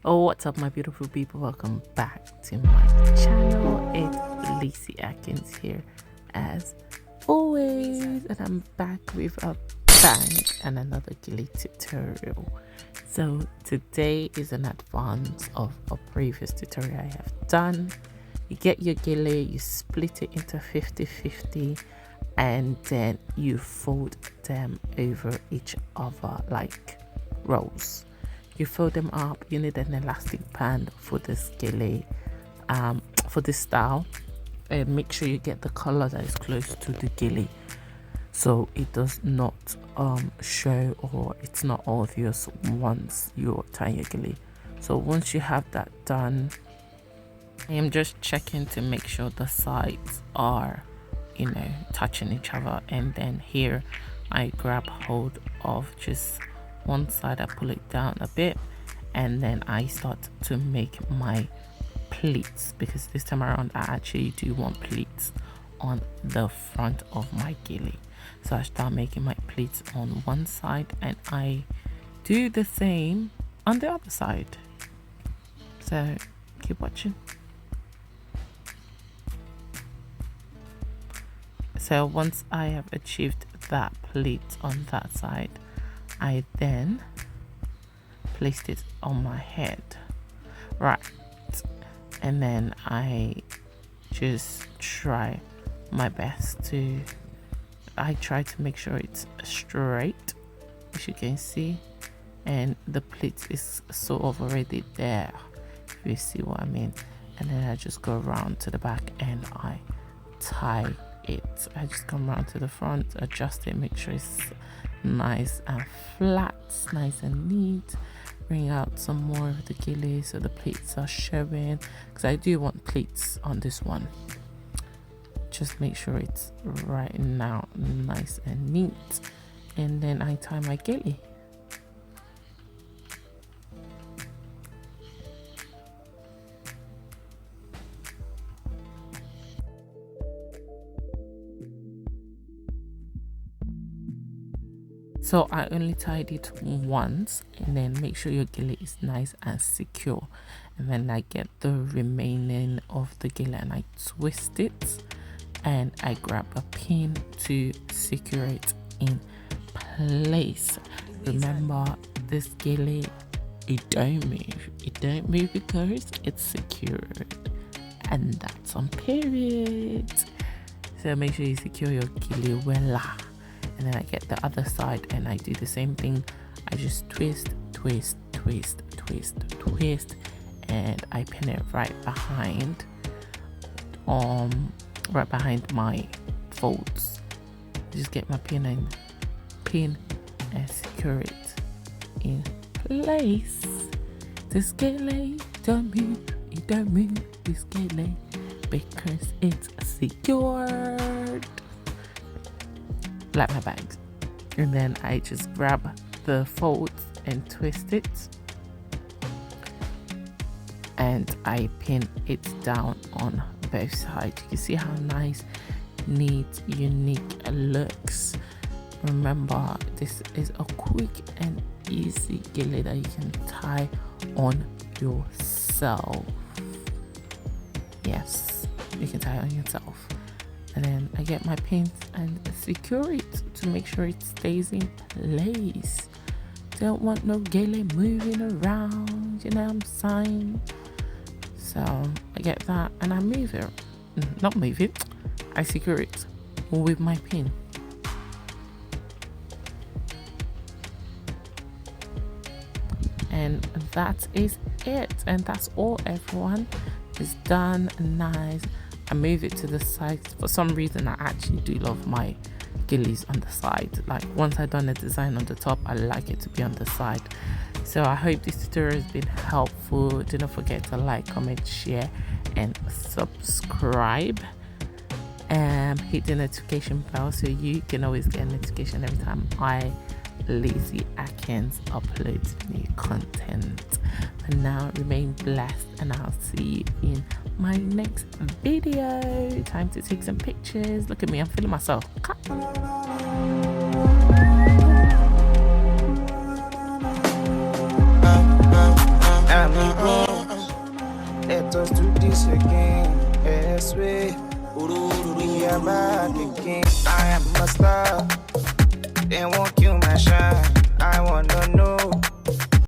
Oh, what's up, my beautiful people? Welcome back to my channel. It's Lizzy Akins here, as always, and I'm back with a bang and another Gele tutorial. So today is an advance of a previous tutorial I have done. You get your Gele, you split it into 50-50, and then you fold them over each other like rolls. You fold them up. You need an elastic band for this Gele, for this style, and make sure you get the color that is close to the Gele, so it does not show or it's not obvious once you tie your Gele. So once you have that done, I am just checking to make sure the sides are, touching each other, and then here I grab hold of just one side, I pull it down a bit, and then I start to make my pleats, because this time around I actually do want pleats on the front of my Gele. So I start making my pleats on one side, and I do the same on the other side. So keep watching. So once I have achieved that pleat on that side, I then placed it on my head, right, and then I just try my best to make sure it's straight, as you can see, and the pleat is sort of already there, if you see what I mean. And then I just go around to the back and I tie it. I just come around to the front, adjust it, make sure it's nice and flat, nice and neat. Bring out some more of the Gele so the pleats are showing, because I do want pleats on this one. Just make sure it's right now, nice and neat, and then I tie my Gele. So I only tied it once, and then make sure your Gele is nice and secure. And then I get the remaining of the Gele and I twist it, and I grab a pin to secure it in place. Remember, this Gele, it don't move. It don't move because it's secured, and that's on period. So make sure you secure your Gele well. And then I get the other side and I do the same thing. I just twist, twist, twist, twist, twist, and I pin it right behind my folds. Just get my pin and secure it in place. This Gele don't move, it don't move, this Gele, because it's secured, like my bags. And then I just grab the folds and twist it, and I pin it down on both sides. You can see how nice, neat, unique it looks. Remember, this is a quick and easy Gele that you can tie on yourself. Yes, you can tie it on yourself. And then I get my pins and secure it to make sure it stays in place. Don't want no Gele moving around, you know what I'm saying? So I get that and I move it. Not move it, I secure it with my pin. And that is it. And that's all, everyone. It's done, nice. I move it to the side. For some reason, I actually do love my Geles on the side. Like, once I've done a design on the top, I like it to be on the side. So I hope this tutorial has been helpful. Do not forget to like, comment, share, and subscribe. Hit the notification bell so you can always get a notification every time I, Lizzy Akins, upload new content. For now, remain blessed, and I'll see you in my next video. Time to take some pictures. Look at me, I'm feeling myself. I get us to this again. Yes, we are back again. I am a star. They won't kill my shine. I wanna know